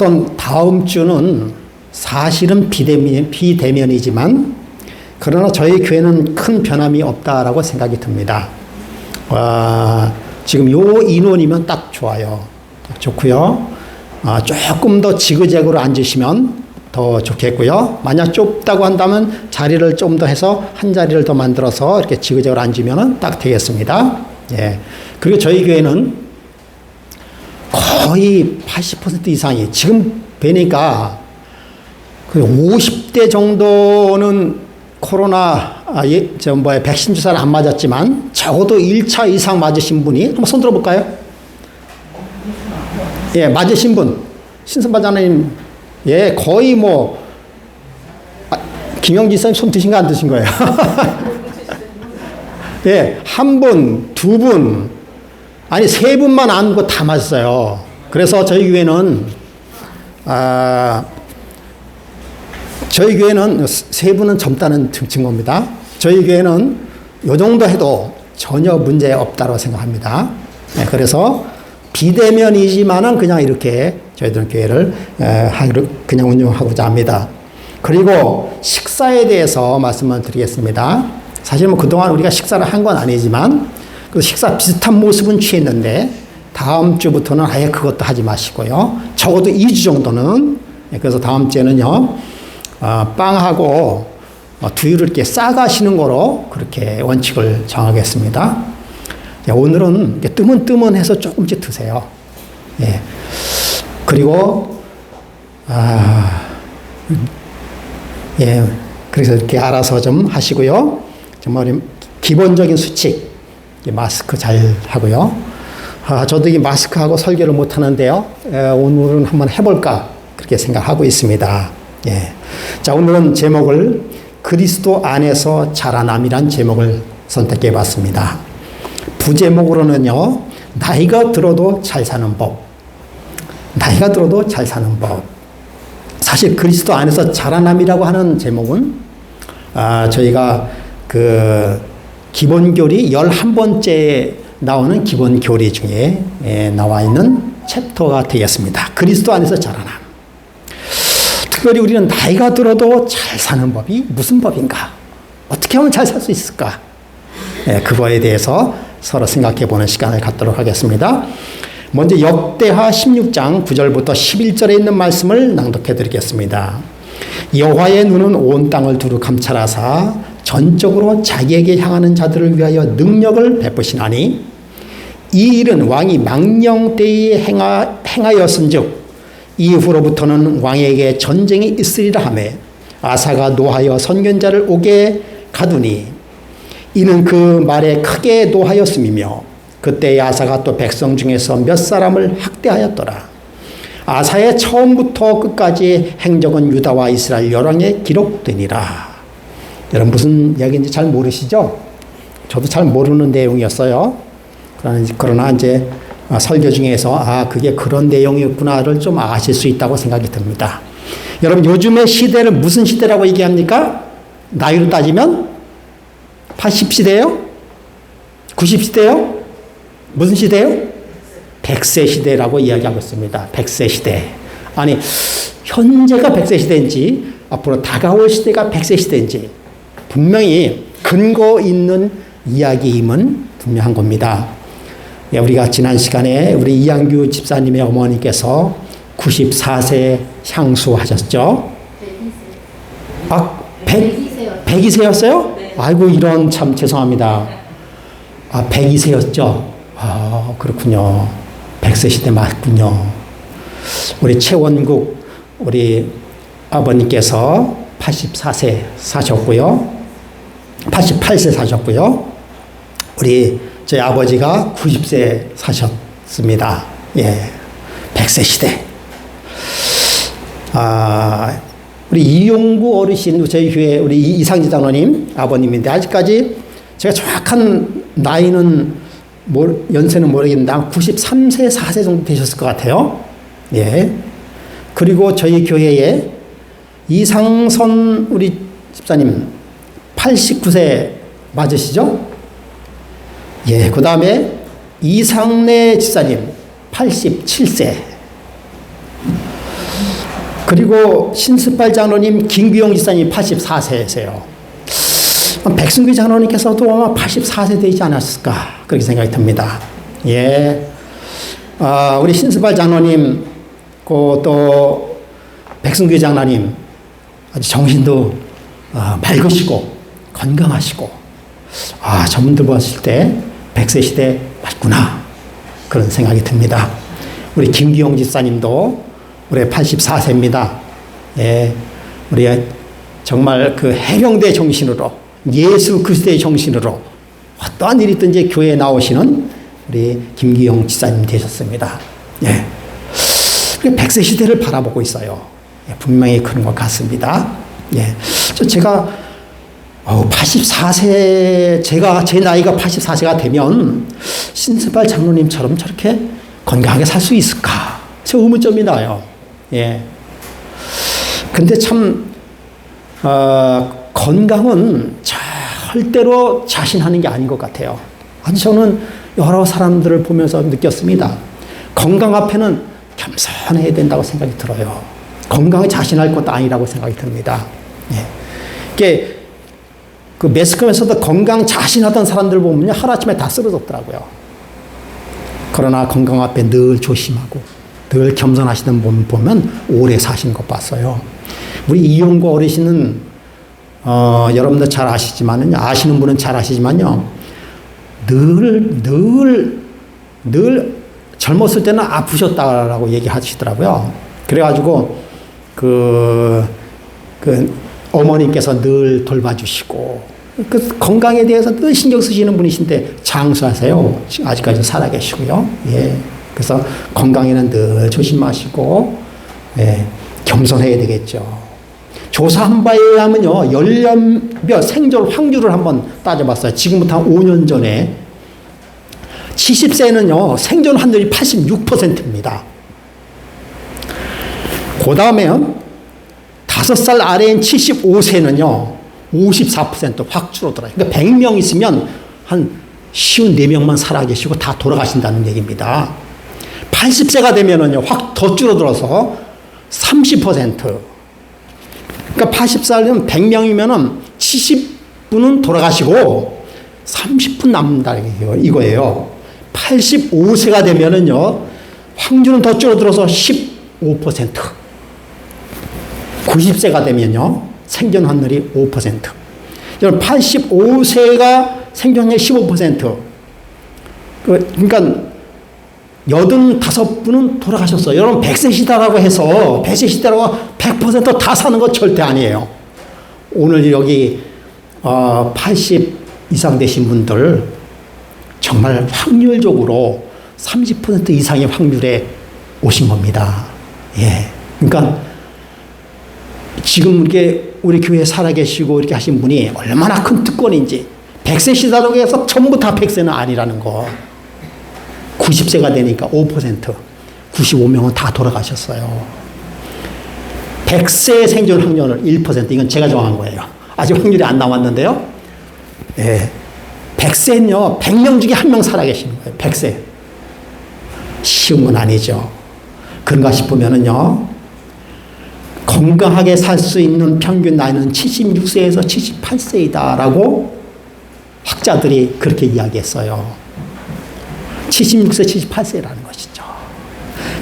우선 다음 주는 사실은 비대면이지만 그러나 저희 교회는 큰 변함이 없다라고 생각이 듭니다. 지금 요 인원이면 딱 좋아요. 딱 좋고요. 조금 더 지그재그로 앉으시면 더 좋겠고요. 만약 좁다고 한다면 자리를 좀 더 해서 한 자리를 더 만들어서 이렇게 지그재그로 앉으면 딱 되겠습니다. 예. 그리고 저희 교회는 거의 80% 이상이 지금 뵈니까 50대 정도는 코로나 백신 주사를 안 맞았지만 적어도 1차 이상 맞으신 분이 한번 손 들어볼까요? 예, 맞으신 분 신선바자님, 예, 거의 김영지 선생님 손 드신 거 안 드신 거예요? 예, 한 분, 두 분, 아니 세 분만 안 거 다 맞았어요. 그래서 저희 교회는 세 분은 젊다는 증거입니다. 저희 교회는 이 정도 해도 전혀 문제 없다고 생각합니다. 네, 그래서 비대면이지만은 그냥 이렇게 저희들은 교회를 그냥 운영하고자 합니다. 그리고 식사에 대해서 말씀을 드리겠습니다. 사실 그동안 우리가 식사를 한 건 아니지만 그 식사 비슷한 모습은 취했는데 다음 주부터는 아예 그것도 하지 마시고요. 적어도 2주 정도는, 그래서 다음 주에는요, 빵하고 두유를 이렇게 싸가시는 거로 그렇게 원칙을 정하겠습니다. 오늘은 뜨문뜨문해서 조금씩 드세요. 예. 그리고, 예. 그래서 이렇게 알아서 좀 하시고요. 정말 기본적인 수칙, 마스크 잘 하고요. 저도 이 마스크하고 설교를 못 하는데요. 오늘은 한번 해볼까 그렇게 생각하고 있습니다. 예. 자, 오늘은 제목을 그리스도 안에서 자라남이란 제목을 선택해 봤습니다. 부제목으로는요, 나이가 들어도 잘 사는 법. 나이가 들어도 잘 사는 법. 사실 그리스도 안에서 자라남이라고 하는 제목은 저희가 기본교리 11번째 나오는 기본교리 중에 나와 있는 챕터가 되겠습니다. 그리스도 안에서 자라남. 특별히 우리는 나이가 들어도 잘 사는 법이 무슨 법인가? 어떻게 하면 잘 살 수 있을까? 그거에 대해서 서로 생각해 보는 시간을 갖도록 하겠습니다. 먼저 역대하 16장 9절부터 11절에 있는 말씀을 낭독해 드리겠습니다. 여호와의 눈은 온 땅을 두루 감찰하사 전적으로 자기에게 향하는 자들을 위하여 능력을 베푸시나니 이 일은 왕이 망령 때에 행하였은즉 이후로부터는 왕에게 전쟁이 있으리라 하매 아사가 노하여 선견자를 오게 가두니 이는 그 말에 크게 노하였음이며 그때 아사가 또 백성 중에서 몇 사람을 학대하였더라. 아사의 처음부터 끝까지 행적은 유다와 이스라엘 열왕에 기록되니라. 여러분 무슨 이야기인지 잘 모르시죠? 저도 잘 모르는 내용이었어요. 그러나 이제 설교 중에서 그게 그런 내용이었구나를 좀 아실 수 있다고 생각이 듭니다. 여러분 요즘의 시대를 무슨 시대라고 얘기합니까? 나이로 따지면 80시대요? 90시대요? 무슨 시대요? 100세 시대라고 이야기하고 있습니다. 100세 시대. 아니 현재가 100세 시대인지 앞으로 다가올 시대가 100세 시대인지 분명히 근거 있는 이야기임은 분명한 겁니다. 우리가 지난 시간에 우리 이양규 집사님의 어머니께서 94세 향수하셨죠? 102세였어요? 네. 아이고 이런 참 죄송합니다. 102세였죠? 그렇군요. 100세 시대 맞군요. 우리 최원국 우리 아버님께서 84세 사셨고요. 88세 사셨고요. 우리 저희 아버지가 90세 사셨습니다. 예. 100세 시대. 우리 이용구 어르신, 저희 교회 우리 이상지 장로님 아버님인데 아직까지 제가 정확한 나이는 연세는 모르겠는데 93세, 4세 정도 되셨을 것 같아요. 예. 그리고 저희 교회에 이상선 우리 집사님 89세 맞으시죠? 예. 그 다음에 이상래 집사님 87세. 그리고 신스발 장로님, 김규영 지사님 84세세요. 백승규 장로님께서도 아마 84세 되지 않았을까 그렇게 생각이 듭니다. 예, 우리 신스발 장로님, 또 백승규 장로님 아주 정신도 맑으시고 건강하시고, 저분들 봤을 때 100세 시대 맞구나 그런 생각이 듭니다. 우리 김기용 집사님도 올해 84세입니다. 예, 우리 정말 그 해병대 정신으로, 예수 그리스도의 정신으로 어떠한 일이 있든지 교회에 나오시는 우리 김기용 집사님 되셨습니다. 예, 100세 시대를 바라보고 있어요. 예, 분명히 그런 것 같습니다. 예, 제가 84세, 제 나이가 84세가 되면 신스발 장로님처럼 저렇게 건강하게 살 수 있을까? 저 의문점이 나요. 예. 근데 참, 건강은 절대로 자신하는 게 아닌 것 같아요. 저는 여러 사람들을 보면서 느꼈습니다. 건강 앞에는 겸손해야 된다고 생각이 들어요. 건강에 자신할 것도 아니라고 생각이 듭니다. 예. 이게 그 매스컴에서도 건강 자신하던 사람들 보면요, 하루아침에 다 쓰러졌더라고요. 그러나 건강 앞에 늘 조심하고 늘 겸손하시는 분 보면 오래 사신 것 봤어요. 우리 이용구 어르신은 여러분들 잘 아시지만은, 아시는 분은 잘 아시지만요, 늘 젊었을 때는 아프셨다라고 얘기하시더라고요. 그래가지고 어머님께서 늘 돌봐주시고, 그 건강에 대해서 늘 신경 쓰시는 분이신데 장수하세요. 아직까지 살아계시고요. 예. 그래서 건강에는 늘 조심하시고, 예, 겸손해야 되겠죠. 조사한 바에 의하면요, 연령별 생존 확률을 한번 따져봤어요. 지금부터 한 5년 전에 70세는요, 생존 확률이 86%입니다. 그 다음에요, 5살 아래인 75세는요, 54% 확 줄어들어요. 그러니까 100명 있으면 한 54명만 살아계시고 다 돌아가신다는 얘기입니다. 80세가 되면은요, 확 더 줄어들어서 30%. 그러니까 80살이면 100명이면은 70분은 돌아가시고 30분 남는다 이거예요. 85세가 되면은요, 확률은 더 줄어들어서 15%. 90세가 되면요, 생존 확률이 5%. 여러분, 85세가 생존율 15%. 그러니까 85분은 돌아가셨어요. 여러분, 100세 시대라고 해서 100세 시대라고 100% 다 사는 거 절대 아니에요. 오늘 여기 80 이상 되신 분들 정말 확률적으로 30% 이상의 확률에 오신 겁니다. 예. 그러니까 지금 이렇게 우리 교회에 살아계시고 이렇게 하신 분이 얼마나 큰 특권인지, 100세 시대라고 해서 전부 다 100세는 아니라는 거. 90세가 되니까 5%, 95명은 다 돌아가셨어요. 100세 생존 확률은 1%, 이건 제가 정한 거예요. 아직 확률이 안 나왔는데요. 예. 100세는요, 100명 중에 1명 살아계시는 거예요. 100세. 쉬운 건 아니죠. 그런가 싶으면은요, 건강하게 살 수 있는 평균 나이는 76세에서 78세이다라고 학자들이 그렇게 이야기했어요. 76세, 78세라는 것이죠.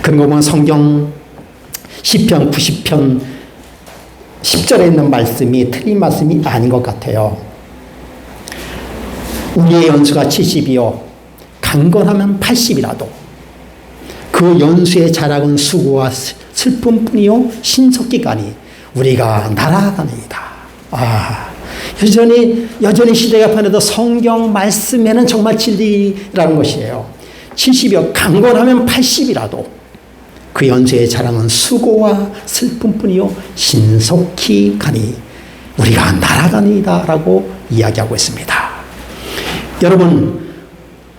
그런 거 보면 성경 시편 90편 10절에 있는 말씀이 틀린 말씀이 아닌 것 같아요. 우리의 연수가 70이요, 강건하면 80이라도 그 연수의 자락은 수고와 슬픔뿐이요 신속기간이 우리가 날아가니이다. 여전히 시대가 변해도 성경 말씀에는 정말 진리라는 것이에요. 70이요, 강건하면 80이라도 그 연수의 자랑은 수고와 슬픔뿐이요 신속히 가니 우리가 날아가니이다 라고 이야기하고 있습니다. 여러분,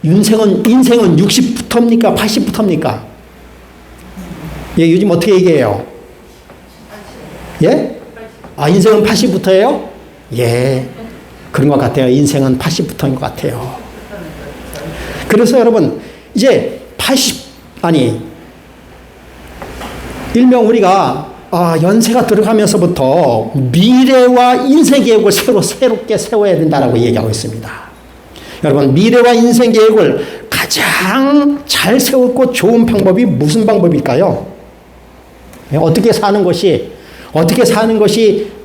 인생은 60부터입니까? 80부터입니까? 예, 요즘 어떻게 얘기해요? 예? 인생은 80부터예요? 예, 그런 것 같아요. 인생은 80부터인 것 같아요. 그래서 여러분, 이제 일명 우리가 연세가 들어가면서부터 미래와 인생 계획을 새롭게 세워야 된다라고 얘기하고 있습니다. 여러분, 미래와 인생 계획을 가장 잘 세우고 좋은 방법이 무슨 방법일까요? 어떻게 사는 것이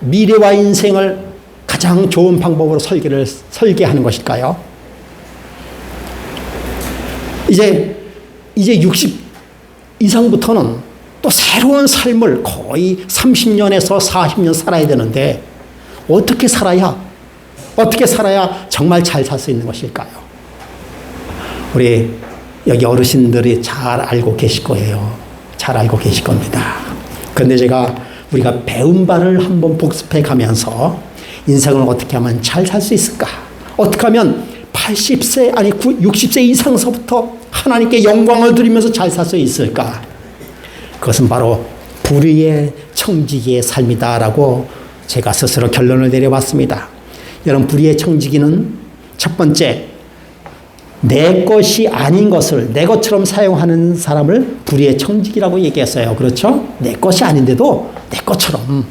미래와 인생을 가장 좋은 방법으로 설계하는 것일까요? 이제 60 이상부터는 또 새로운 삶을 거의 30년에서 40년 살아야 되는데 어떻게 살아야 정말 잘 살 수 있는 것일까요? 우리 여기 어르신들이 잘 알고 계실 거예요. 잘 알고 계실 겁니다. 그런데 우리가 배운 바를 한번 복습해 가면서 인생을 어떻게 하면 잘 살 수 있을까? 어떻게 하면 80세, 60세 이상서부터 하나님께 영광을 드리면서 잘 살 수 있을까? 그것은 바로 불의의 청지기의 삶이다라고 제가 스스로 결론을 내려봤습니다. 여러분, 불의의 청지기는 첫 번째, 내 것이 아닌 것을 내 것처럼 사용하는 사람을 불의의 청지기라고 얘기했어요. 그렇죠? 내 것이 아닌데도 내 것처럼.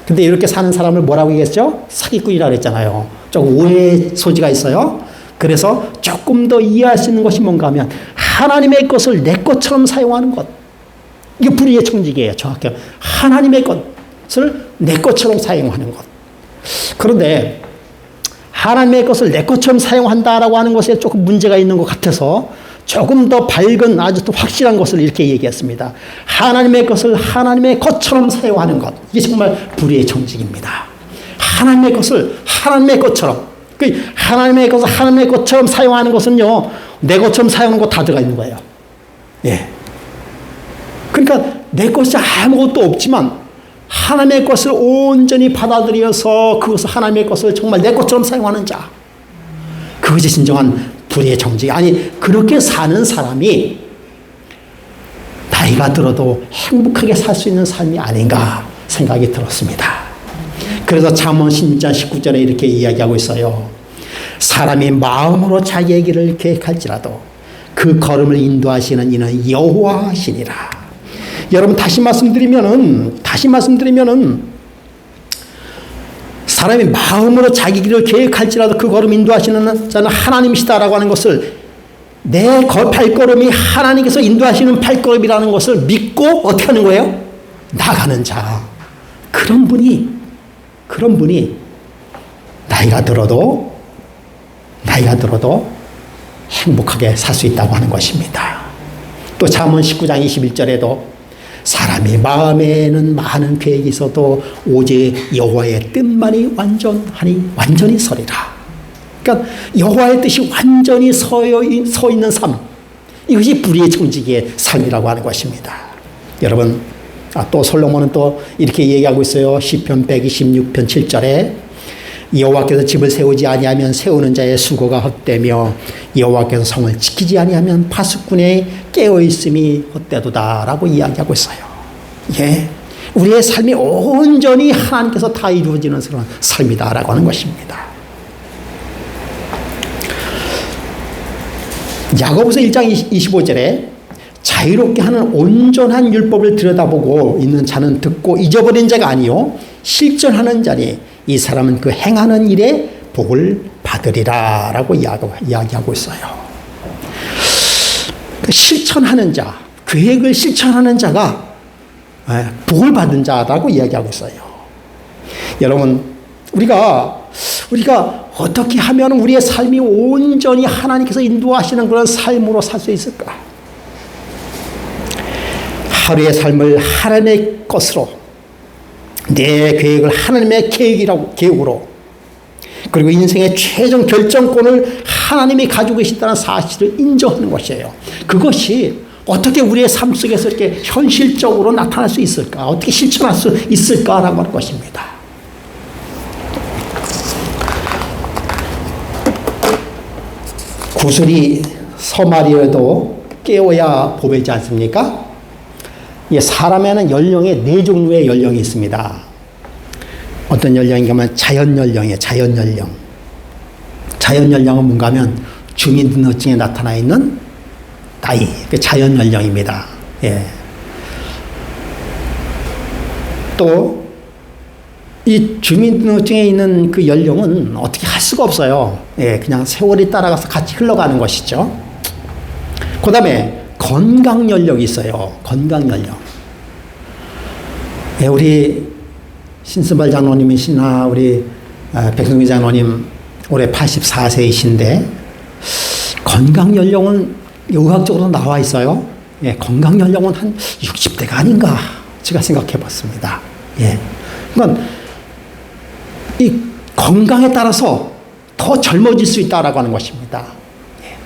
근데 이렇게 사는 사람을 뭐라고 얘기했죠? 사기꾼이라고 했잖아요. 조금 오해의 소지가 있어요. 그래서 조금 더 이해할 수 있는 것이 뭔가 하면 하나님의 것을 내 것처럼 사용하는 것. 이게 불의의 청지기예요. 정확히 하나님의 것을 내 것처럼 사용하는 것. 그런데 하나님의 것을 내 것처럼 사용한다라고 하는 것에 조금 문제가 있는 것 같아서 조금 더 밝은 아주 또 확실한 것을 이렇게 얘기했습니다. 하나님의 것을 하나님의 것처럼 사용하는 것. 이게 정말 불의의 청지기입니다. 하나님의 것을 하나님의 것처럼. 하나님의 것을 하나님의 것처럼 사용하는 것은요, 내 것처럼 사용하는 거 다 들어가 있는 거예요. 예. 그러니까 내 것이 아무것도 없지만 하나님의 것을 온전히 받아들여서 그것을 하나님의 것을 정말 내 것처럼 사용하는 자. 그것이 진정한 불의의 청지기. 그렇게 사는 사람이 나이가 들어도 행복하게 살 수 있는 삶이 아닌가 생각이 들었습니다. 그래서 잠언 16장 19절에 이렇게 이야기하고 있어요. 사람이 마음으로 자기의 길을 계획할지라도 그 걸음을 인도하시는 이는 여호와시니라. 여러분, 다시 말씀드리면은 사람이 마음으로 자기 길을 계획할지라도 그 걸음 인도하시는 자는 하나님이시다라고 하는 것을, 내 발걸음이 하나님께서 인도하시는 발걸음이라는 것을 믿고 어떻게 하는 거예요? 나가는 자. 그런 분이 나이가 들어도 행복하게 살 수 있다고 하는 것입니다. 또 잠언 19장 21절에도 사람이 마음에는 많은 계획이 있어도 오직 여호와의 뜻만이 완전히 서리라. 그러니까 여호와의 뜻이 완전히 서 있는 삶, 이것이 불의의 청지기의 삶이라고 하는 것입니다. 여러분, 또 솔로몬은 또 이렇게 얘기하고 있어요. 시편 126편 7절에 여호와께서 집을 세우지 아니하면 세우는 자의 수고가 헛되며 여호와께서 성을 지키지 아니하면 파수꾼의 깨어있음이 헛되도다라고 이야기하고 있어요. 예, 우리의 삶이 온전히 하나님께서 다 이루어지는 그런 삶이다라고 하는 것입니다. 야고보서 1장 25절에 자유롭게 하는 온전한 율법을 들여다보고 있는 자는 듣고 잊어버린 자가 아니요 실천하는 자니 이 사람은 그 행하는 일에 복을 받으리라 라고 이야기하고 있어요. 그 실천하는 자, 계획을 실천하는 자가 복을 받은 자라고 이야기하고 있어요. 여러분, 우리가 어떻게 하면 우리의 삶이 온전히 하나님께서 인도하시는 그런 삶으로 살 수 있을까? 하루의 삶을 하나님의 것으로, 내 계획을 하나님의 계획으로, 그리고 인생의 최종 결정권을 하나님이 가지고 계시다는 사실을 인정하는 것이에요. 그것이 어떻게 우리의 삶 속에서 이렇게 현실적으로 나타날 수 있을까? 어떻게 실천할 수 있을까라고 하는 것입니다. 구슬이 서말이어도 깨워야 보배지 않습니까? 사람에는 연령에 4종류의 연령이 있습니다. 어떤 연령인가 하면 자연연령이에요. 자연연령. 자연연령은 뭔가 하면 주민등록증에 나타나 있는 나이, 그 자연연령입니다. 예. 또 이 주민등록증에 있는 그 연령은 어떻게 할 수가 없어요. 예, 그냥 세월이 따라가서 같이 흘러가는 것이죠. 그 다음에 건강 연령이 있어요. 건강 연령. 예, 우리 신스발 장로님이시나 우리 백승기 장로님 올해 84세이신데 건강 연령은 의학적으로 나와 있어요. 예, 건강 연령은 한 60대가 아닌가 제가 생각해 봤습니다. 예. 그러니까 이 건강에 따라서 더 젊어질 수 있다라고 하는 것입니다. 예.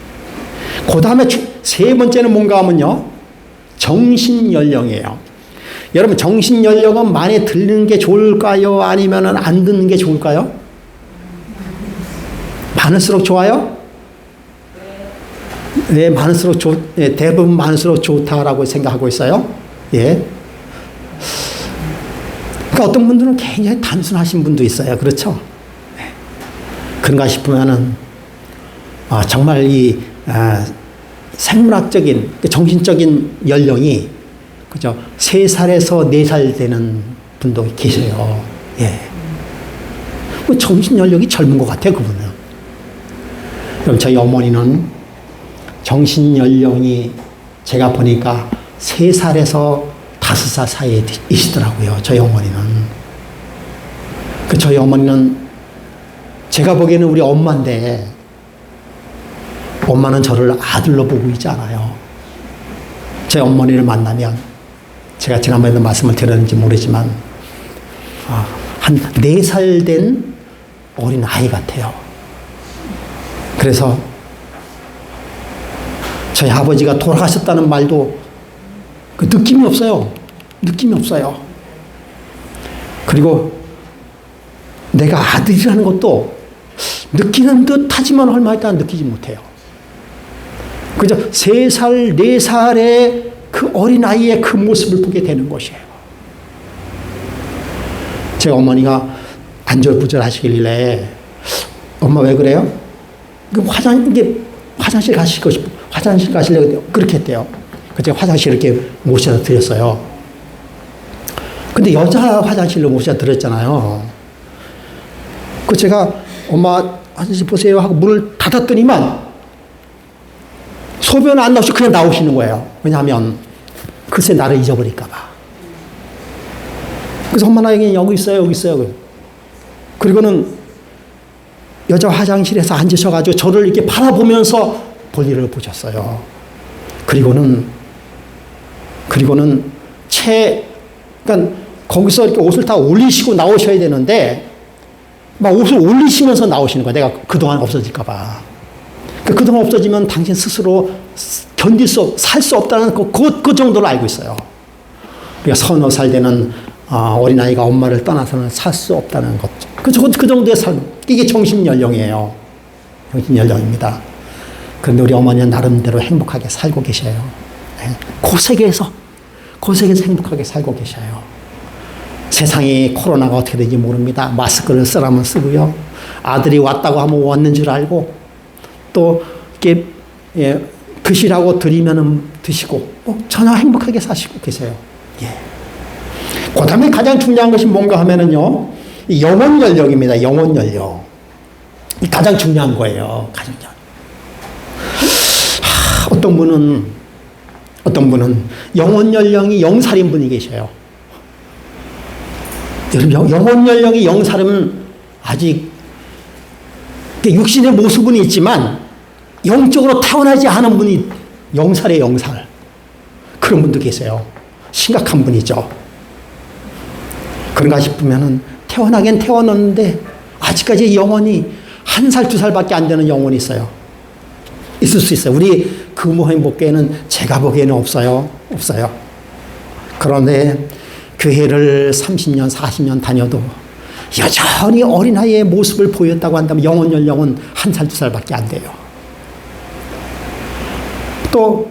그 다음에 세 번째는 뭔가 하면요. 정신 연령이에요. 여러분 정신 연령은 많이 듣는 게 좋을까요? 아니면 안 듣는 게 좋을까요? 많을수록 좋아요? 네, 많을수록 예, 대부분 많을수록 좋다라고 생각하고 있어요. 예. 그러니까 어떤 분들은 굉장히 단순하신 분도 있어요. 그렇죠? 네. 그런가 싶으면은 정말 이 생물학적인 정신적인 연령이 그죠? 3살에서 4살 되는 분도 계세요. 예. 뭐 정신 연령이 젊은 것 같아요, 그분은. 그럼 저희 어머니는 정신 연령이 제가 보니까 3살에서 5살 사이에 있시더라고요. 저희 어머니는. 저희 어머니는 제가 보기에는 우리 엄마인데 엄마는 저를 아들로 보고 있지 않아요. 제 어머니를 만나면 제가 지난번에도 말씀을 드렸는지 모르지만 한 4살 된 어린 아이 같아요. 그래서 저희 아버지가 돌아가셨다는 말도 그 느낌이 없어요. 느낌이 없어요. 그리고 내가 아들이라는 것도 느끼는 듯 하지만 얼마 있다 느끼지 못해요. 그저 3살, 4살의 그 어린아이의 그 모습을 보게 되는 것이에요. 제 어머니가 안절부절 하시길래 엄마 왜 그래요? 화장실 가시고 싶어. 화장실 가시려고 그렇게 했대요. 제가 화장실 이렇게 모셔다 드렸어요. 근데 여자 화장실로 모셔다 드렸잖아요. 제가 엄마 화장실 보세요 하고 문을 닫았더니만 소변 안 나오시고 그냥 나오시는 거예요. 왜냐하면 글쎄 나를 잊어버릴까봐. 그래서 엄마 나 여기 있어요, 여기 있어요. 그리고는 여자 화장실에서 앉으셔가지고 저를 이렇게 바라보면서 볼일을 보셨어요. 그리고는 그러니까 거기서 이렇게 옷을 다 올리시고 나오셔야 되는데 막 옷을 올리시면서 나오시는 거야. 내가 그동안 없어질까봐. 그동안 없어지면 당신 스스로 살 수 없다는 그 정도로 알고 있어요. 우리가 서너 살 되는 어린아이가 엄마를 떠나서는 살 수 없다는 것. 그 정도의 삶. 이게 정신연령이에요. 정신연령입니다. 그런데 우리 어머니는 나름대로 행복하게 살고 계셔요. 그 세계에서 행복하게 살고 계셔요. 세상이 코로나가 어떻게 되는지 모릅니다. 마스크를 쓰라면 쓰고요. 아들이 왔다고 하면 왔는 줄 알고 또 이렇게 드시라고 드리면은 드시고 전혀 행복하게 사시고 계세요. 예. 그 다음에 가장 중요한 것이 뭔가 하면은요, 영혼 연령입니다. 영혼 연령. 이 가장 중요한 거예요. 가장 중요한. 어떤 분은 영혼 연령이 0살인 분이 계셔요. 여러분, 영혼 연령이 0살이면 아직 육신의 모습은 있지만 영적으로 타고나지 않은 분이 0살에 0살. 그런 분도 계세요. 심각한 분이죠. 그런가 싶으면은 태어나긴 태어났는데 아직까지 영혼이 1살, 2살밖에 안 되는 영혼이 있어요. 있을 수 있어요. 우리 금호행복교회는 제가 보기에는 없어요. 그런데 교회를 30년, 40년 다녀도 여전히 어린아이의 모습을 보였다고 한다면 영혼 연령은 1살, 2살밖에 안 돼요. 또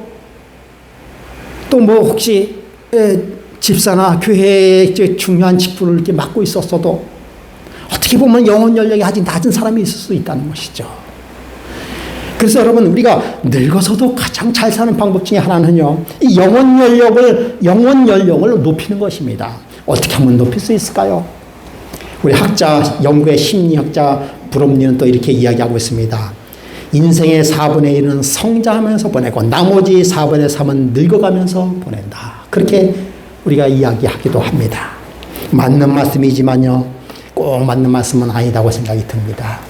뭐 혹시 집사나 교회의 중요한 직분을 이렇게 맡고 있었어도 어떻게 보면 영혼 연령이 아직 낮은 사람이 있을 수 있다는 것이죠. 그래서 여러분, 우리가 늙어서도 가장 잘 사는 방법 중에 하나는요, 이 영혼 연령을 높이는 것입니다. 어떻게 하면 높일 수 있을까요? 우리 학자, 영국의 심리학자 브롬리는 또 이렇게 이야기하고 있습니다. 인생의 4분의 1은 성장하면서 보내고 나머지 4분의 3은 늙어가면서 보낸다. 그렇게 우리가 이야기하기도 합니다. 맞는 말씀이지만요, 꼭 맞는 말씀은 아니다고 생각이 듭니다.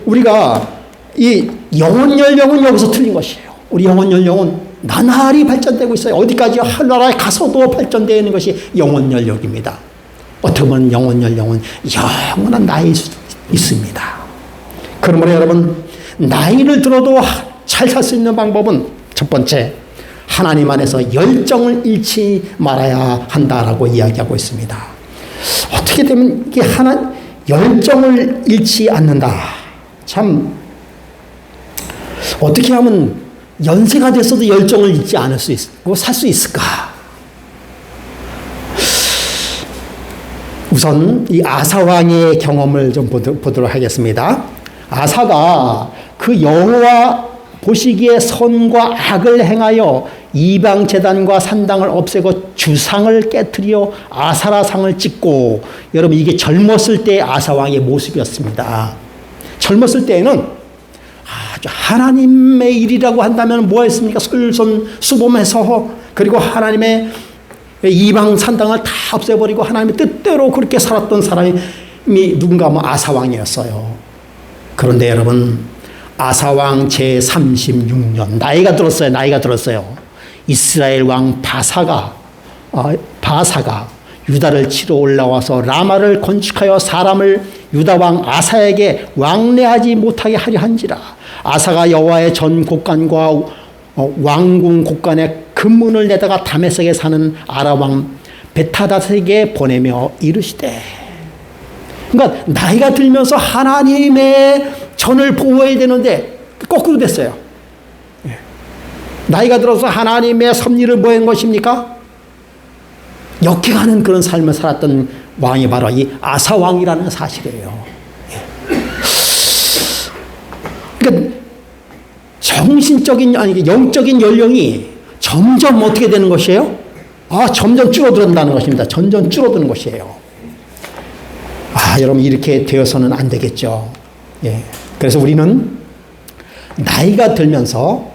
우리가 이 영혼 연령은 여기서 틀린 것이에요. 우리 영혼 연령은 나날이 발전되고 있어요. 어디까지 하늘나라에 가서도 발전되는 것이 영혼 연령입니다. 어떻게 보면 영혼 연령은 영원한 나이일 수 있습니다. 그러므로 여러분, 나이를 들어도 잘 살 수 있는 방법은 첫 번째, 하나님 안에서 열정을 잃지 말아야 한다라고 이야기하고 있습니다. 어떻게 되면 이게 열정을 잃지 않는다. 참, 어떻게 하면 연세가 됐어도 열정을 잃지 않을 수 있고 살 수 있을까? 우선 이 아사 왕의 경험을 좀 보도록 하겠습니다. 아사가 그 여호와 보시기에 선과 악을 행하여 이방 제단과 산당을 없애고 주상을 깨트려 아사라상을 찍고, 여러분 이게 젊었을 때의 아사 왕의 모습이었습니다. 젊었을 때에는 아주 하나님의 일이라고 한다면 뭐 했습니까? 솔선수범해서, 그리고 하나님의 이방 산당을 다 없애버리고 하나님의 뜻대로 그렇게 살았던 사람이 누군가 하면 아사 왕이었어요. 그런데 여러분, 아사왕 제36년 나이가 들었어요. 이스라엘 왕 바사가 유다를 치러 올라와서 라마를 건축하여 사람을 유다 왕 아사에게 왕래하지 못하게 하려 한지라. 아사가 여호와의 전 곳간과 왕궁 곳간에 금문을 내다가 다메섹에 사는 아람 왕 베타닷에게 보내며 이르시되. 그러니까 나이가 들면서 하나님의 전을 보호해야 되는데 거꾸로 됐어요. 나이가 들어서 하나님의 섭리를 보인 것입니까? 역행하는 그런 삶을 살았던 왕이 바로 이 아사 왕이라는 사실이에요. 그러니까 영적인 연령이 점점 어떻게 되는 것이에요? 점점 줄어든다는 것입니다. 점점 줄어드는 것이에요. 여러분 이렇게 되어서는 안 되겠죠. 그래서 우리는 나이가 들면서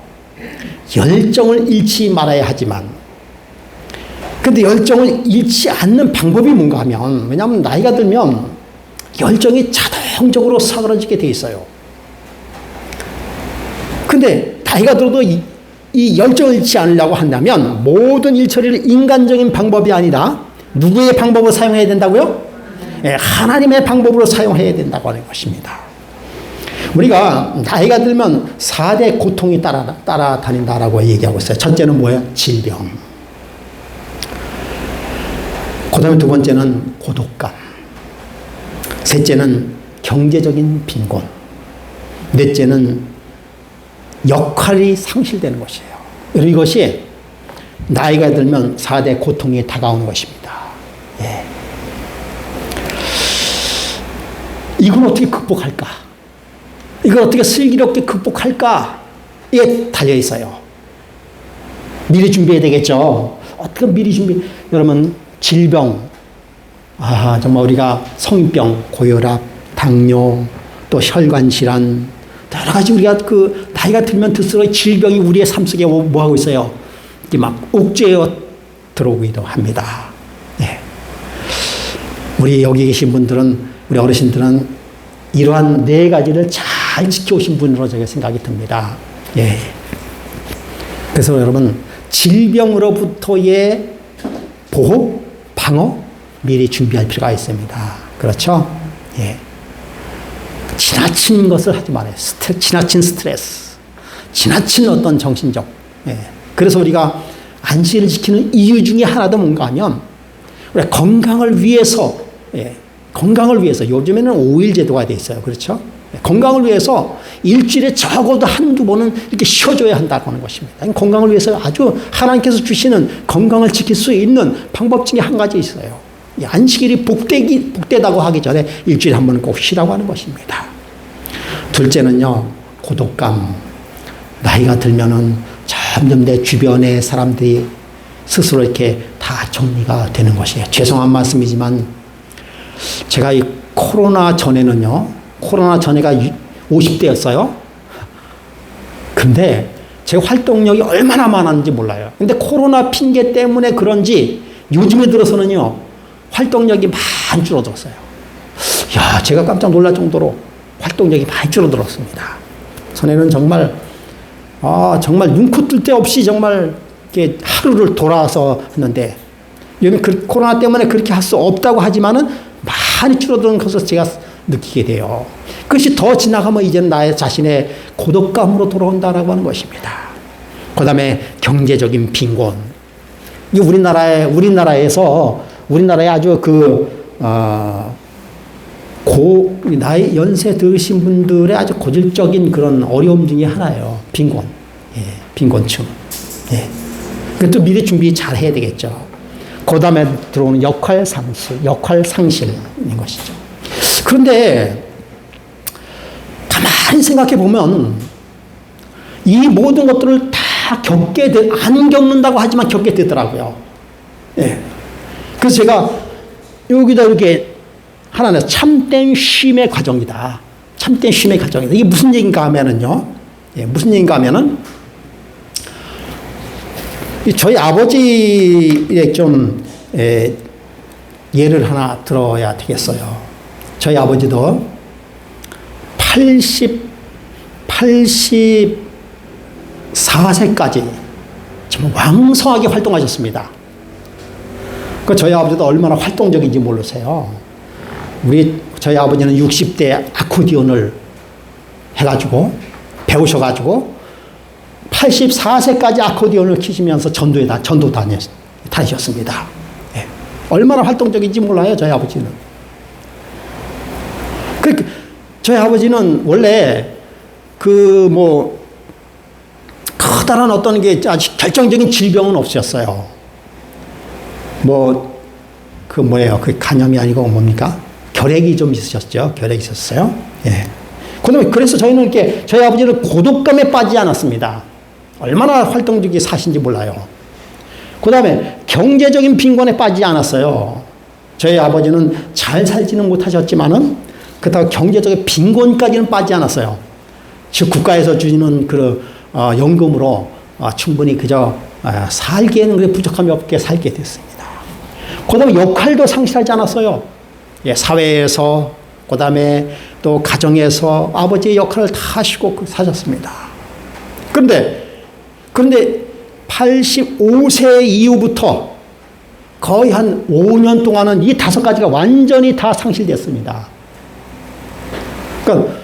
열정을 잃지 말아야 하지만, 근데 열정을 잃지 않는 방법이 뭔가 하면, 왜냐하면 나이가 들면 열정이 자동적으로 사그라지게 돼 있어요. 근데 나이가 들어도 이 열정을 잃지 않으려고 한다면 모든 일처리를 인간적인 방법이 아니라 누구의 방법을 사용해야 된다고요? 하나님의 방법으로 사용해야 된다고 하는 것입니다. 우리가 나이가 들면 4대 고통이 따라다닌다라고 얘기하고 있어요. 첫째는 뭐예요? 질병. 그 다음에 두 번째는 고독감. 셋째는 경제적인 빈곤. 넷째는 역할이 상실되는 것이에요. 이것이 나이가 들면 4대 고통이 다가오는 것입니다. 이걸 어떻게 극복할까? 이걸 어떻게 슬기롭게 극복할까? 이게 달려있어요. 미리 준비해야 되겠죠. 어떻게 미리 여러분, 질병, 정말 우리가 성병, 고혈압, 당뇨, 또 혈관질환, 여러 가지 우리가 나이가 들면 들수록 질병이 우리의 삶 속에 뭐 하고 있어요? 이게 막 옥죄어 들어오기도 합니다. 우리 여기 계신 분들은, 우리 어르신들은 이러한 4가지를 잘 지켜오신 분으로 제가 생각이 듭니다. 그래서 여러분, 질병으로부터의 보호, 방어, 미리 준비할 필요가 있습니다. 그렇죠? 지나친 것을 하지 말아요. 지나친 스트레스, 지나친 어떤 정신적. 그래서 우리가 안식을 지키는 이유 중에 하나도 뭔가 하면, 우리 건강을 위해서, 요즘에는 5일 제도가 돼 있어요. 그렇죠? 건강을 위해서 일주일에 적어도 한두 번은 이렇게 쉬어줘야 한다고 하는 것입니다. 건강을 위해서 아주 하나님께서 주시는 건강을 지킬 수 있는 방법 중에 한 가지 있어요. 안식일이 복되다고 하기 전에 일주일에 한 번은 꼭 쉬라고 하는 것입니다. 둘째는요, 고독감. 나이가 들면은 점점 내 주변의 사람들이 스스로 이렇게 다 다 정리가 되는 것이에요. 죄송한 말씀이지만 제가 이 코로나 전에는요, 코로나 전에가 50대였어요. 근데 제 활동력이 얼마나 많았는지 몰라요. 근데 코로나 핑계 때문에 그런지 요즘에 들어서는요, 활동력이 많이 줄어들었어요. 야, 제가 깜짝 놀랄 정도로 활동력이 많이 줄어들었습니다. 전에는 정말, 정말 눈코 뜰 데 없이 정말 이렇게 하루를 돌아서 했는데, 요즘 코로나 때문에 그렇게 할 수 없다고 하지만은 많이 줄어드는 것을 제가 느끼게 돼요. 그것이 더 지나가면 이제는 나의 자신의 고독감으로 돌아온다라고 하는 것입니다. 그 다음에 경제적인 빈곤. 이 우리나라에 아주 나이 연세 드신 분들의 아주 고질적인 그런 어려움 중에 하나예요. 빈곤. 예, 빈곤층. 예. 그것도 미리 준비 잘 해야 되겠죠. 그 다음에 들어오는 역할 상실인 것이죠. 그런데 가만히 생각해 보면 이 모든 것들을 다 안 겪는다고 하지만 겪게 되더라고요. 예. 그래서 제가 여기다 이렇게 하나는 참된 쉼의 과정이다. 참된 쉼의 과정이다. 이게 무슨 얘기인가 하면은요. 예, 무슨 얘기인가 하면은 저희 아버지의 좀 예를 하나 들어야 되겠어요. 저희 아버지도 84세까지 정말 왕성하게 활동하셨습니다. 그 저희 아버지도 얼마나 활동적인지 모르세요. 저희 아버지는 60대 아코디언을 배우셔가지고 84세까지 아코디언을 키시면서 전도 다니셨습니다. 예. 얼마나 활동적인지 몰라요, 저희 아버지는. 저희 아버지는 원래 커다란 어떤 게 아주 결정적인 질병은 없으셨어요. 간염이 아니고 뭡니까? 결핵이 좀 있으셨죠. 결핵이 있었어요. 예. 그래서 저희는 이렇게 저희 아버지는 고독감에 빠지지 않았습니다. 얼마나 활동적이 사신지 몰라요. 그 다음에 경제적인 빈곤에 빠지지 않았어요. 저희 아버지는 잘 살지는 못하셨지만은 그렇다고 경제적인 빈곤까지는 빠지지 않았어요. 즉 국가에서 주는 연금으로 충분히 그저 살기에는 그래 부족함이 없게 살게 됐습니다. 그 다음에 역할도 상실하지 않았어요. 예, 사회에서 그 다음에 또 가정에서 아버지의 역할을 다 하시고 사셨습니다. 그런데 85세 이후부터 거의 한 5년 동안은 이 5가지가 완전히 다 상실됐습니다. 그러니까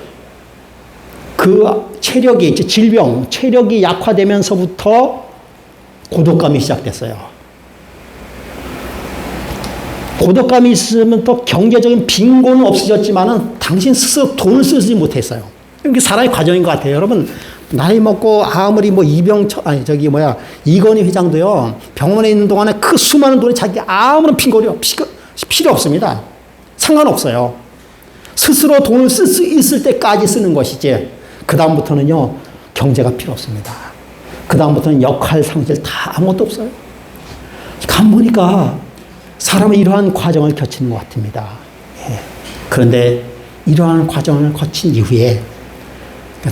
체력이 약화되면서부터 고독감이 시작됐어요. 고독감이 있으면 또 경제적인 빈곤은 없어졌지만은 당신 스스로 돈을 쓰지 못했어요. 이게 사람의 과정인 것 같아요. 여러분, 나이 먹고 아무리 이건희 회장도요, 병원에 있는 동안에 그 수많은 돈이 자기 아무런 빈곤이 필요 없습니다. 상관없어요. 스스로 돈을 쓸 수 있을 때까지 쓰는 것이지, 그다음부터는요, 경제가 필요 없습니다. 그다음부터는 역할 상실 다 아무것도 없어요. 가보니까 사람은 이러한 과정을 거치는 것 같습니다. 예. 그런데 이러한 과정을 거친 이후에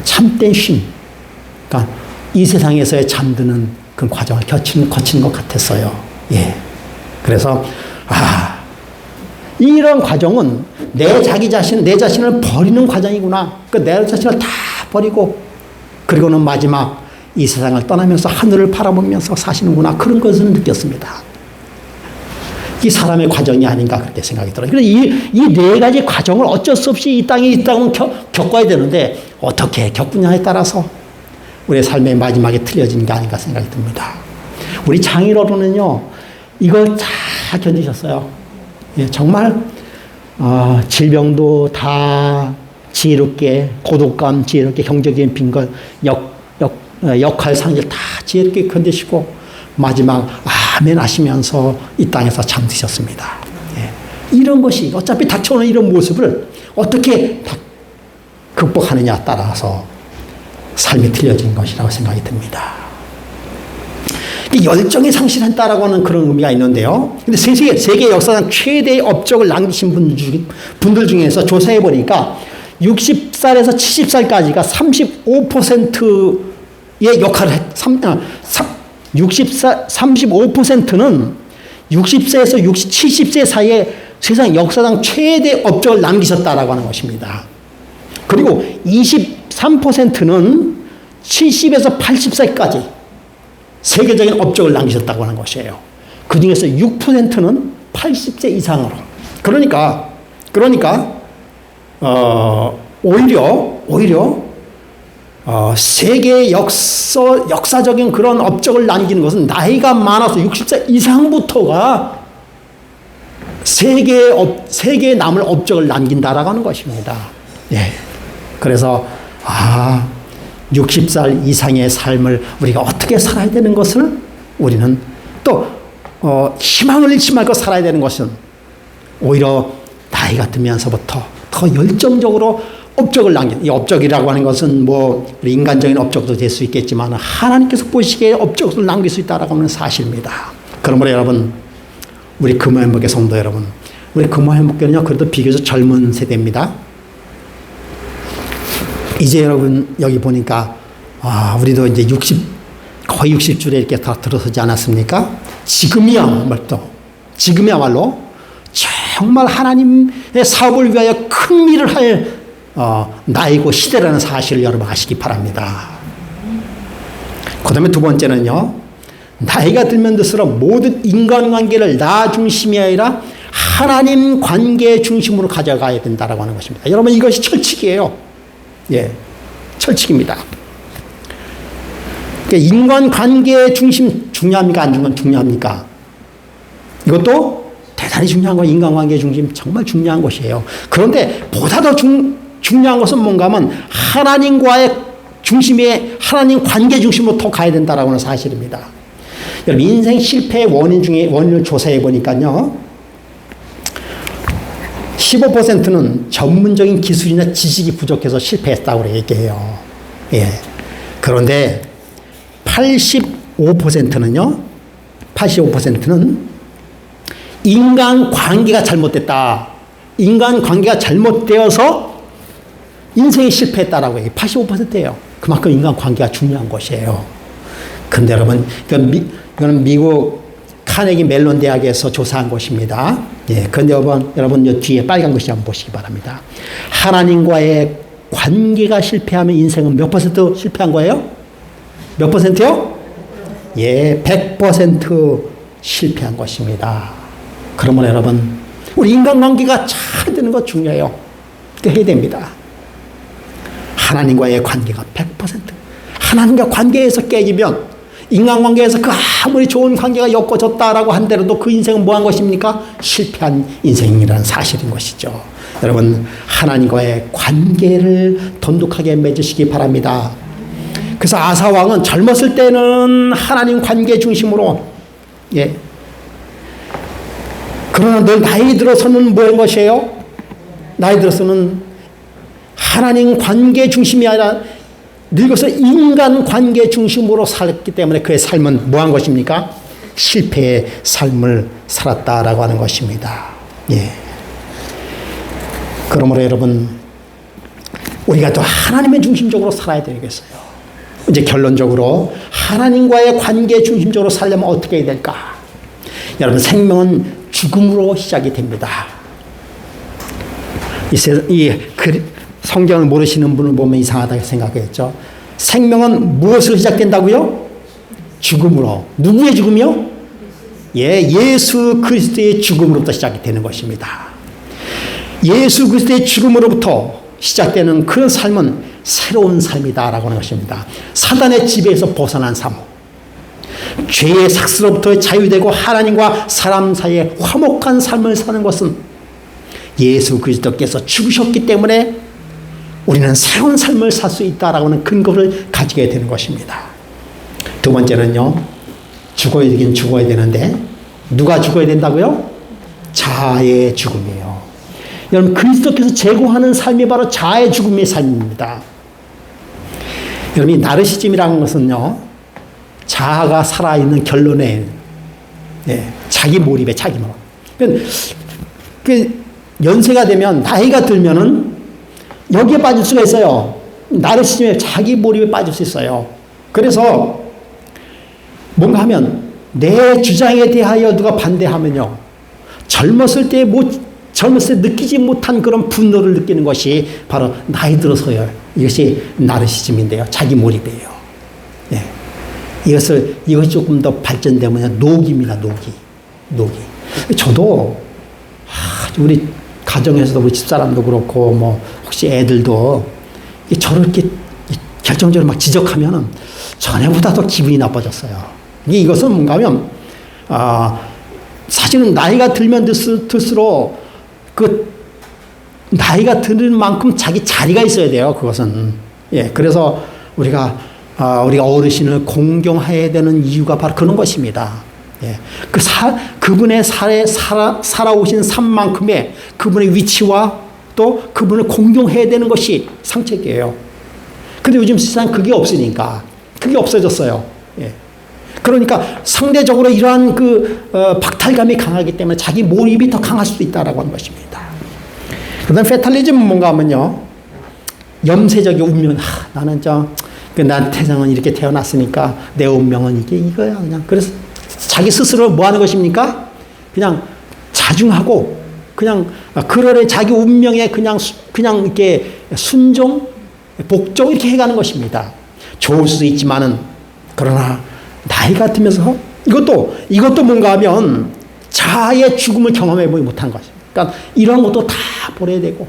참된 쉼, 그러니까 이 세상에서의 잠드는 그 과정을 거치는 것 같았어요. 예. 그래서 이런 과정은 내 자신을 버리는 과정이구나. 내 자신을 다 버리고 그리고는 마지막 이 세상을 떠나면서 하늘을 바라보면서 사시는구나. 그런 것을 느꼈습니다. 이 사람의 과정이 아닌가 그렇게 생각이 들어요. 그래서 이 네 가지 과정을 어쩔 수 없이 이 땅에 있다면 겪어야 되는데 어떻게 겪느냐에 따라서 우리의 삶의 마지막에 틀려지는 게 아닌가 생각이 듭니다. 우리 장인어른은요, 이걸 잘 견디셨어요. 예, 정말 질병도 다 지혜롭게, 고독감 지혜롭게, 경제적인 빈곤, 역할 상실 다 지혜롭게 견디시고 마지막 아멘 하시면서 이 땅에서 잠드셨습니다. 예. 이런 것이 어차피 닥쳐오는 이런 모습을 어떻게 극복하느냐 따라서 삶이 틀려진 것이라고 생각이 듭니다. 열정이 상실했다라고 하는 그런 의미가 있는데요. 근데 세계 역사상 최대의 업적을 남기신 분들 중에서 조사해 보니까 60살에서 70살까지가 35%의 역할을 35%는 60세에서 70세 사이에 세상 역사상 최대 업적을 남기셨다라고 하는 것입니다. 그리고 23%는 70에서 80세까지 세계적인 업적을 남기셨다고 하는 것이에요. 그 중에서 6%는 80세 이상으로. 그러니까 오히려 세계 역사적인 그런 업적을 남기는 것은 나이가 많아서 60세 이상부터가 세계에 남을 업적을 남긴다라고 하는 것입니다. 예. 그래서 60살 이상의 삶을 우리가 어떻게 살아야 되는 것을 우리는 또 희망을 잃지 말고 살아야 되는 것은 오히려 나이가 들면서부터 더 열정적으로 업적을 남기는, 이 업적이라고 하는 것은 우리 인간적인 업적도 될 수 있겠지만 하나님께서 보시기에 업적을 남길 수 있다라고 하는 사실입니다. 그러므로 여러분, 우리 금호행복교 성도 여러분, 우리 금호행복교는요 그래도 비교적 젊은 세대입니다. 이제 여러분 여기 보니까 우리도 이제 거의 60줄에 이렇게 다 들어서지 않았습니까? 지금이야말로 정말 하나님의 사업을 위하여 큰 일을 할 나이고 시대라는 사실을 여러분 아시기 바랍니다. 그 다음에 두 번째는요, 나이가 들면 들수록 모든 인간관계를 나 중심이 아니라 하나님 관계 중심으로 가져가야 된다라고 하는 것입니다. 여러분, 이것이 철칙이에요. 예, 철칙입니다. 그러니까 인간관계 중심 중요합니까? 안 중요합니까? 이것도 대단히 중요한 거, 인간관계 중심 정말 중요한 것이에요. 그런데 보다 더 중요한 것은 뭔가 하면 하나님과의 중심에 하나님 관계 중심으로 더 가야 된다라고 하는 사실입니다. 여러분, 인생 실패의 원인을 조사해 보니까요, 15%는 전문적인 기술이나 지식이 부족해서 실패했다고 얘기해요. 예. 그런데 85%는 인간 관계가 잘못됐다. 인간 관계가 잘못되어서 인생이 실패했다라고 얘기해요. 85%예요. 그만큼 인간 관계가 중요한 것이에요. 근데 여러분, 이거는 미국 카네기 멜론 대학에서 조사한 것입니다. 예. 근데 여러분, 이 뒤에 빨간 것이 한번 보시기 바랍니다. 하나님과의 관계가 실패하면 인생은 몇 퍼센트 실패한 거예요? 몇 퍼센트요? 예, 100% 실패한 것입니다. 그러면 여러분, 우리 인간관계가 잘 되는 것 중요해요. 해야 됩니다. 하나님과의 관계가 100%. 하나님과 관계에서 깨지면, 인간관계에서 그 아무리 좋은 관계가 엮어졌다라고 한데도 그 인생은 뭐한 것입니까? 실패한 인생이라는 사실인 것이죠. 여러분, 하나님과의 관계를 돈독하게 맺으시기 바랍니다. 그래서 아사 왕은 젊었을 때는 하나님 관계 중심으로, 예. 그러나 늘 나이 들어서는 뭐한 것이에요? 나이 들어서는 하나님 관계 중심이 아니라 늙어서 인간 관계 중심으로 살았기 때문에 그의 삶은 뭐한 것입니까? 실패의 삶을 살았다라고 하는 것입니다. 예. 그러므로 여러분, 우리가 또 하나님의 중심적으로 살아야 되겠어요. 이제 결론적으로 하나님과의 관계 중심적으로 살려면 어떻게 해야 될까? 여러분, 생명은 죽음으로 시작이 됩니다. 성경을 모르시는 분을 보면 이상하다고 생각했죠. 생명은 무엇으로 시작된다고요? 죽음으로. 누구의 죽음이요? 예, 예수 그리스도의 죽음으로부터 시작이 되는 것입니다. 예수 그리스도의 죽음으로부터 시작되는 그런 삶은 새로운 삶이다라고 하는 것입니다. 사단의 지배에서 벗어난 삶, 죄의 삭스로부터 자유되고 하나님과 사람 사이에 화목한 삶을 사는 것은 예수 그리스도께서 죽으셨기 때문에 우리는 새로운 삶을 살 수 있다라고 하는 근거를 가지게 되는 것입니다. 두 번째는요, 죽어야 되긴 죽어야 되는데 누가 죽어야 된다고요? 자아의 죽음이에요. 여러분, 그리스도께서 제공하는 삶이 바로 자아의 죽음의 삶입니다. 여러분, 이 나르시즘이라는 것은요, 자아가 살아있는 결론에, 예, 자기 몰입에 자기 몰입. 그 연세가 되면, 나이가 들면은 여기에 빠질 수가 있어요. 나르시즘에 자기 몰입에 빠질 수 있어요. 그래서 뭔가 하면 내 주장에 대하여 누가 반대하면요, 젊었을 때 느끼지 못한 그런 분노를 느끼는 것이 바로 나이 들어서요. 이것이 나르시즘인데요. 자기 몰입이에요. 예. 이것이 조금 더 발전되면 녹입니다. 녹이. 저도, 우리 가정에서도 우리 집사람도 그렇고, 뭐, 혹시 애들도 저렇게 결정적으로 막 지적하면은 전에보다 더 기분이 나빠졌어요. 이것은 뭔가 하면, 사실은 나이가 들면 들수록 그 나이가 드는 만큼 자기 자리가 있어야 돼요. 그것은. 예. 그래서 우리가 어르신을 공경해야 되는 이유가 바로 그런 것입니다. 예. 그분의 살아오신 삶만큼의 그분의 위치와 또 그분을 공경해야 되는 것이 상책이에요. 근데 요즘 세상 그게 없으니까, 그게 없어졌어요. 예. 그러니까 상대적으로 이러한 박탈감이 강하기 때문에 자기 몰입이 더 강할 수도 있다라고 하는 것입니다. 그 다음 페탈리즘은 뭔가 하면요, 염세적인 운명, 나는 난 태생은 이렇게 태어났으니까 내 운명은 이거야, 그냥. 그래서 자기 스스로 뭐 하는 것입니까? 그냥 자중하고, 그냥, 그러래 자기 운명에 그냥 이렇게 순종, 복종 이렇게 해가는 것입니다. 좋을 수도 있지만은, 그러나, 나이가 들면서 이것도 뭔가 하면 자아의 죽음을 경험해보지 못한 것입니다. 그러니까 이런 것도 다 버려야 되고,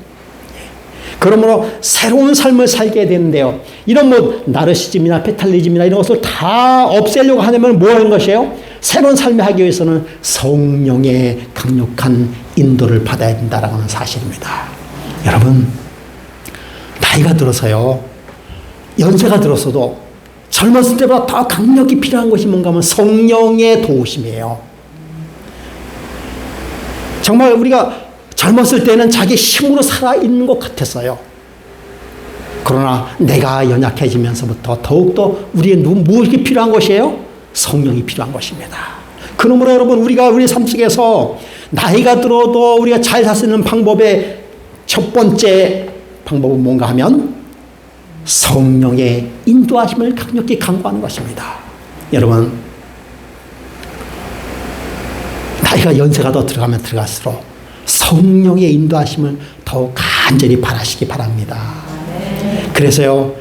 그러므로 새로운 삶을 살게 되는데요. 이런 나르시즘이나 페탈리즘이나 이런 것을 다 없애려고 하려면 뭐 하는 것이에요? 새로운 삶을 하기 위해서는 성령의 강력한 인도를 받아야 된다라고 하는 사실입니다. 여러분, 나이가 들어서요, 연세가 들어서도 젊었을 때보다 더 강력히 필요한 것이 뭔가 하면 성령의 도우심이에요. 정말 우리가 젊었을 때는 자기 힘으로 살아있는 것 같았어요. 그러나 내가 연약해지면서부터 더욱더 우리의 무엇이 필요한 것이에요? 성령이 필요한 것입니다. 그러므로 여러분, 우리가 우리 삶 속에서 나이가 들어도 우리가 잘 살 수 있는 방법의 첫 번째 방법은 뭔가 하면 성령의 인도하심을 강력히 간구하는 것입니다. 여러분, 나이가 연세가 더 들어가면 들어갈수록 성령의 인도하심을 더욱 간절히 바라시기 바랍니다. 그래서요,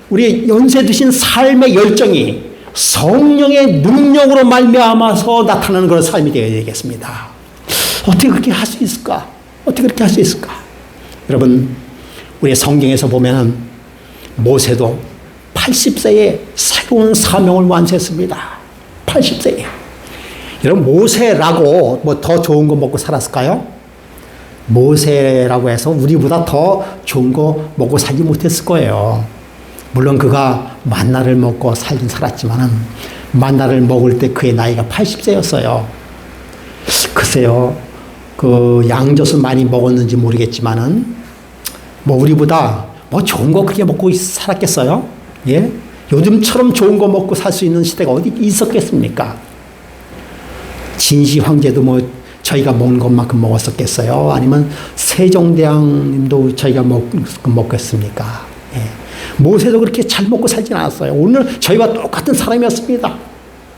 우리 연세 드신 삶의 열정이 성령의 능력으로 말미암아서 나타나는 그런 삶이 되어야 되겠습니다. 어떻게 그렇게 할 수 있을까? 어떻게 그렇게 할 수 있을까? 여러분, 우리 성경에서 보면은 모세도 80세에 새로운 사명을 완수했습니다. 80세에. 여러분, 모세라고 더 좋은 거 먹고 살았을까요? 모세라고 해서 우리보다 더 좋은 거 먹고 살지 못했을 거예요. 물론 그가 만나를 먹고 살긴 살았지만은 만나를 먹을 때 그의 나이가 80세였어요. 글쎄요, 양젖을 많이 먹었는지 모르겠지만은 우리보다 좋은 거 그렇게 먹고 살았겠어요? 예? 요즘처럼 좋은 거 먹고 살 수 있는 시대가 어디 있었겠습니까? 진시 황제도 저희가 먹는 것만큼 먹었었겠어요? 아니면 세종대왕님도 저희가 먹겠습니까? 예. 모세도 그렇게 잘 먹고 살진 않았어요. 오늘 저희와 똑같은 사람이었습니다.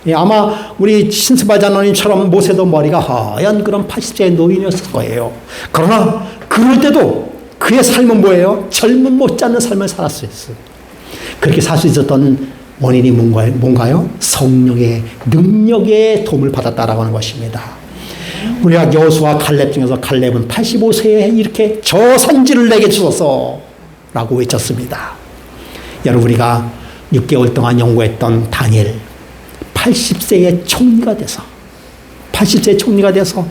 예, 아마 우리 신스바자노님처럼 모세도 머리가 하얀 그런 80세의 노인이었을 거예요. 그러나 그럴 때도 그의 삶은 뭐예요? 젊은 못지않은 삶을 살았어요. 그렇게 살 수 있었던 원인이 뭔가요? 성령의 능력의 도움을 받았다라고 하는 것입니다. 우리가 여호수아 칼렙 중에서 칼렙은 85세에 이렇게 저 산지를 내게 주소서 라고 외쳤습니다. 여러분, 우리가 6개월 동안 연구했던 다니엘 80세의 총리가 돼서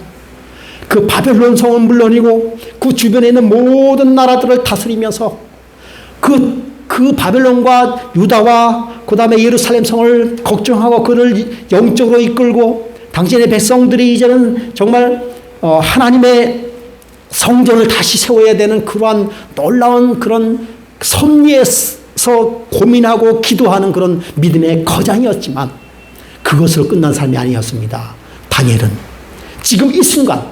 그 바벨론 성은 물론이고 그 주변에 있는 모든 나라들을 다스리면서 그 바벨론과 유다와 그 다음에 예루살렘 성을 걱정하고 그를 영적으로 이끌고 당신의 백성들이 이제는 정말 하나님의 성전을 다시 세워야 되는 그러한 놀라운 그런 섭리의 고민하고 기도하는 그런 믿음의 거장이었지만 그것으로 끝난 삶이 아니었습니다. 다니엘은 지금 이 순간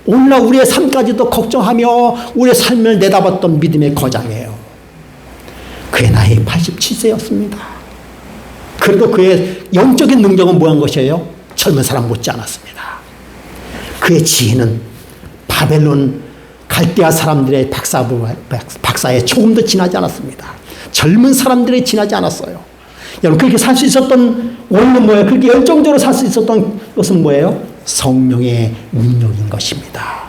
오늘날 우리의 삶까지도 걱정하며 우리의 삶을 내다봤던 믿음의 거장이에요. 그의 나이 87세였습니다. 그래도 그의 영적인 능력은 뭐한 것이에요? 젊은 사람 못지 않았습니다. 그의 지혜는 바벨론 갈대아 사람들의 박사에 조금도 지나지 않았습니다. 젊은 사람들이 지나지 않았어요. 여러분, 그렇게 살 수 있었던 원인은 뭐예요? 그렇게 열정적으로 살 수 있었던 것은 뭐예요? 성령의 능력인 것입니다.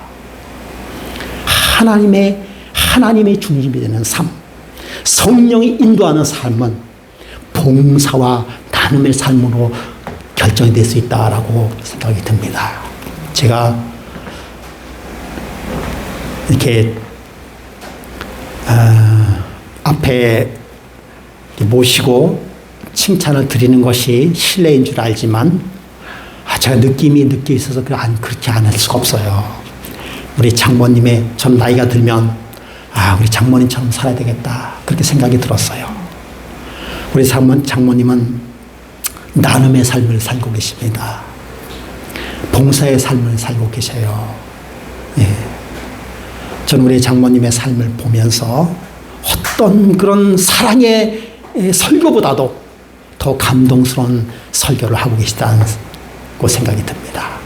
하나님의 중심이 되는 삶, 성령이 인도하는 삶은 봉사와 나눔의 삶으로 결정이 될 수 있다라고 생각이 듭니다. 제가 이렇게 앞에 모시고 칭찬을 드리는 것이 신뢰인 줄 알지만 제가 느낌이 느껴 있어서 그렇게 안 할 수가 없어요. 우리 장모님의 전 나이가 들면 우리 장모님처럼 살아야 되겠다 그렇게 생각이 들었어요. 우리 장모님은 나눔의 삶을 살고 계십니다. 봉사의 삶을 살고 계셔요. 예. 전 우리 장모님의 삶을 보면서 어떤 그런 사랑의 설교보다도 더 감동스러운 설교를 하고 계시다고 생각이 듭니다.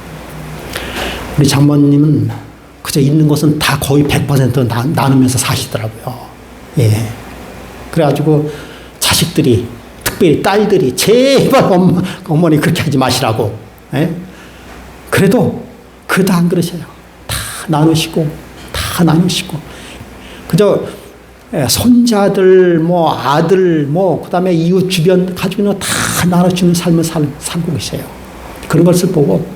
우리 장모님은 그저 있는 것은 다 거의 100% 나누면서 사시더라고요. 예. 그래가지고 자식들이, 특별히 딸들이 제발 어머니 그렇게 하지 마시라고. 예? 그래도 안 그러셔요. 다 나누시고 그저 손자들, 아들, 그다음에 이웃 주변 가지고 있는 거 다 나눠주는 삶을 살고 계세요. 그런 것을 보고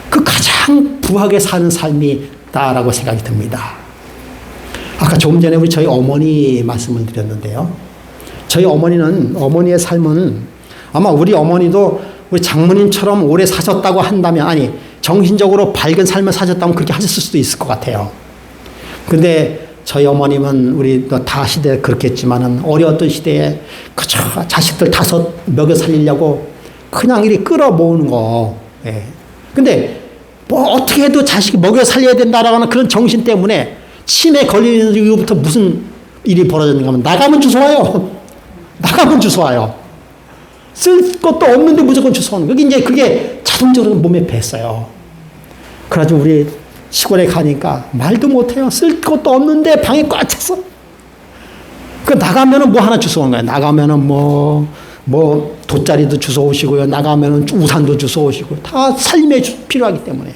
그 가장 부하게 사는 삶이다라고 생각이 듭니다. 아까 조금 전에 저희 어머니 말씀을 드렸는데요. 저희 어머니의 삶은 아마 우리 어머니도 우리 장모님처럼 오래 사셨다고 한다면, 정신적으로 밝은 삶을 사셨다면 그렇게 하셨을 수도 있을 것 같아요. 근데 저희 어머님은 우리 다 시대에 그렇겠지만은 어려웠던 시대에 그저 자식들 5 먹여 살리려고 그냥 이리 끌어모으는 거. 예. 근데 어떻게 해도 자식이 먹여 살려야 된다라고 하는 그런 정신 때문에 치매 걸리는 이후부터 무슨 일이 벌어졌는가 하면 나가면 주워와요. 쓸 것도 없는데 무조건 주워오는 거. 그게 자동적으로 몸에 뱄어요. 그래가지고 우리 시골에 가니까 말도 못해요. 쓸 것도 없는데 방에 꽉 찼어. 나가면은 하나 주워오는 거예요. 나가면은 돗자리도 주워오시고요. 나가면은 우산도 주워오시고, 다 살림에 필요하기 때문에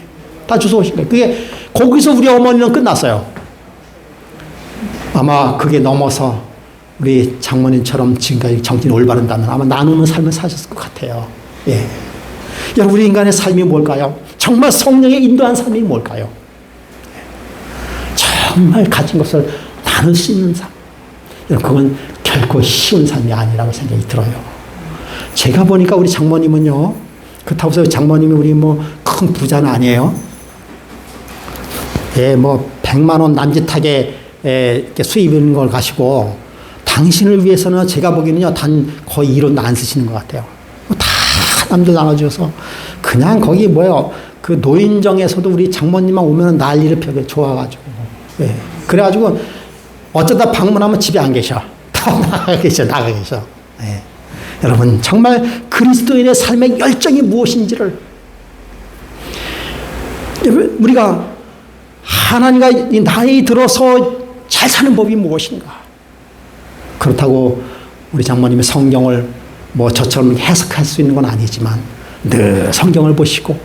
다 주워오신 거예요. 거기서 우리 어머니는 끝났어요. 아마 그게 넘어서 우리 장모님처럼 지금까지 정신이 올바른다면 아마 나누는 삶을 사셨을 것 같아요. 예. 여러분, 우리 인간의 삶이 뭘까요? 정말 성령의 인도한 삶이 뭘까요? 정말 가진 것을 나눌 수 있는 삶. 여러분, 그건 결코 쉬운 삶이 아니라고 생각이 들어요. 제가 보니까 우리 장모님은요, 그렇다고 해서 장모님이 우리 큰 부자는 아니에요. 예, 100만 원 남짓하게 이렇게 수입 있는 걸 가시고, 당신을 위해서는 제가 보기에는요, 거의 1원도 안 쓰시는 것 같아요. 다 남들 나눠줘서, 그냥 거기 그 노인정에서도 우리 장모님만 오면 난리를 펴게 좋아가지고. 예. 그래가지고, 어쩌다 방문하면 집에 안 계셔. 다 나가 계셔. 예. 여러분, 정말 그리스도인의 삶의 열정이 무엇인지를, 우리가 하나님과 나이 들어서 잘 사는 법이 무엇인가? 그렇다고 우리 장모님의 성경을 저처럼 해석할 수 있는 건 아니지만 늘 성경을 보시고,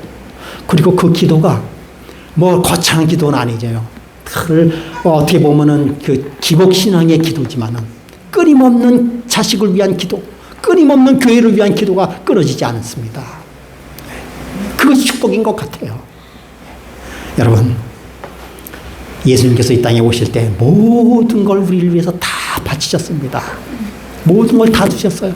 그리고 그 기도가 거창한 기도는 아니죠. 어떻게 보면은 그 기복신앙의 기도지만은 끊임없는 자식을 위한 기도, 끊임없는 교회를 위한 기도가 끊어지지 않습니다. 그것이 축복인 것 같아요. 여러분, 예수님께서 이 땅에 오실 때 모든 걸 우리를 위해서 다 바치셨습니다. 모든 걸 다 주셨어요.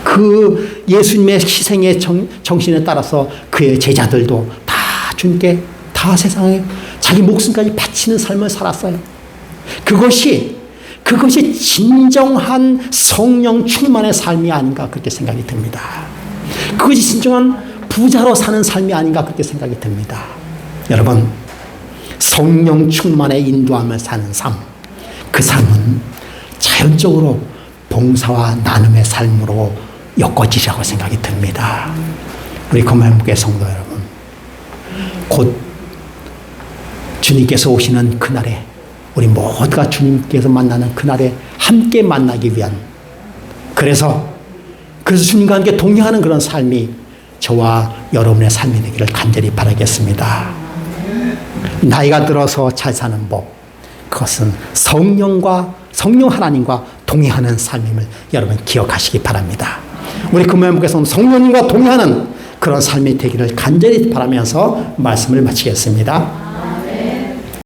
그 예수님의 희생의 정신에 따라서 그의 제자들도 다 주님께, 다 세상에 자기 목숨까지 바치는 삶을 살았어요. 그것이 그것이 진정한 성령 충만의 삶이 아닌가 그렇게 생각이 듭니다. 그것이 진정한 부자로 사는 삶이 아닌가 그렇게 생각이 듭니다. 여러분, 성령 충만에 인도하며 사는 삶, 그 삶은 자연적으로 봉사와 나눔의 삶으로 엮어지라고 생각이 듭니다. 우리 금화교회 성도 여러분, 곧 주님께서 오시는 그날에 우리 모두가 주님께서 만나는 그날에 함께 만나기 위한, 그래서 주님과 함께 동행하는 그런 삶이 저와 여러분의 삶이 되기를 간절히 바라겠습니다. 나이가 들어서 잘 사는 법, 그것은 성령 하나님과 동행하는 삶임을 여러분 기억하시기 바랍니다. 우리 금요일목에서 성령님과 동행하는 그런 삶이 되기를 간절히 바라면서 말씀을 마치겠습니다.